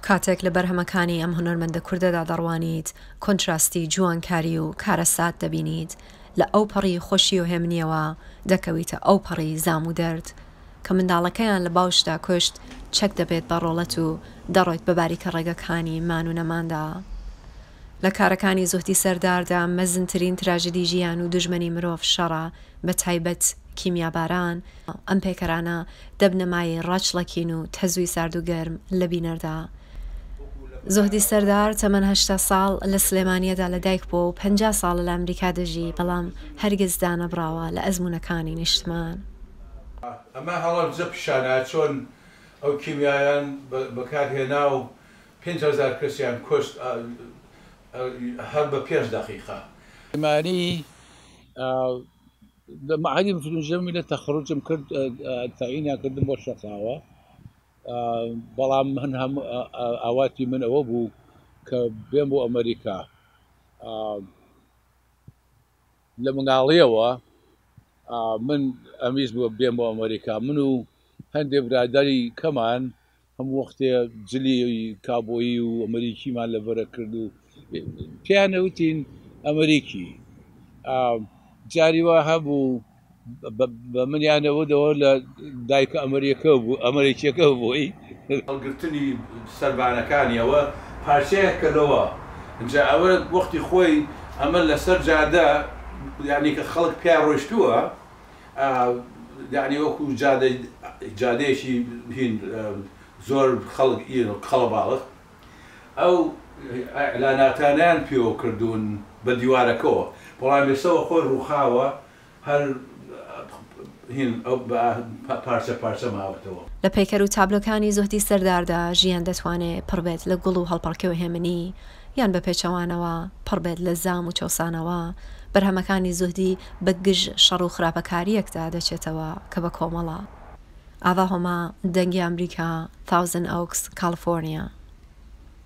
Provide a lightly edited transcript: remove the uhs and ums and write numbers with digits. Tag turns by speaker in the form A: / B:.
A: کاتێک لە بەرهەمەکانی ئەم هونەرمەندە کوردەدا دەڕوانیت کۆنتراستی جوانکاری و کارەسات دەبینیت لە ئەو پەڕی خۆشی و هێمنیەوە دەکەویتە ئەو پەڕی زام و دەرد کە منداڵەکەیان لە باوشدا کوشت چەک دەبێت بە ڕۆڵەت و دەڕۆیت بە باریکە ڕێگەکانی مان و نەماندا. لە کارەکانی زوهدی سەرداردا مەزنترین تراژدی ژیان و دژمنی مرۆڤ شەڕە بە تایبەت کیمیاباران ئەم پێکەرانە دەبنەمای ڕاچڵەکین و تەزوی سارد و گەرم لە بینەردا. زوهدی سەردار تەمەن 80 ساڵ لە سلێمانیەدا لەدایک بووە و 50 ساڵ لە ئەمریکا دەژی بەڵام هەرگیز دانەبراوە لە ئەزموونەکانی نیشتمان.
B: ئەمە هەڵە بزە پیشانە چۆن ئەو کیمیایان بەکارهێنا و 5,000 کەسیان کوشت هەر بە 5 دقیقە.
C: مانی معهدی مفروض لە تەخڕوجم کرد تەعینیان کردم بۆ شەقاوە بەڵام من هەم ئاواتی من ئەوە بوو کە بێم بۆ ئەمریکا. لە مناڵیەوە من ئەمیز بووە بێم بۆ ئەمریکا. من و هەندێک برادری کەمان هەموو وەختێ جلی کابۆیی و ئەمریکیمان لەبەرە کرد و پیانەوتین ئەمریکی. جاری وا هەبوو بە منیانەوەدەوە لە دایکە ئەمریکیەکە بووی
B: هەڵگرتنی سەربانەکانیەوە پارچەیەکەوە اینجا ئەوە وەختی خۆی ئەمە لەسەر جادە یعنی کە خەڵک پیا ڕۆشتووە یعنی وەکو جادەیەکی هین زۆر خەڵک خەڵە باڵق ئەو ئەعلاناتانیان پێوە کردوون بە دیوارەکەەوە بەڵام ێستەوە خۆی ڕووخاوە هەر پارچە پارچە ماوەتەوە.
A: لە پەیکەر و تابلۆکانی زوهدی سەرداردا ژیان دەتوانێت پڕبێت لە گوڵ و هەڵپەڕکێ و هێمنی یان بە پێچەوانەوە پڕبێت لە زام و چەوسانەوە. بەرهەمەکانی زوهدی بە گژ شەڕ و خراپەکاریەکدا دەچێتەوە کە بە کۆمەڵە. ئاوا هۆما دەنگی ئەمریکا 1000 Oaks، کالیفۆرنیا.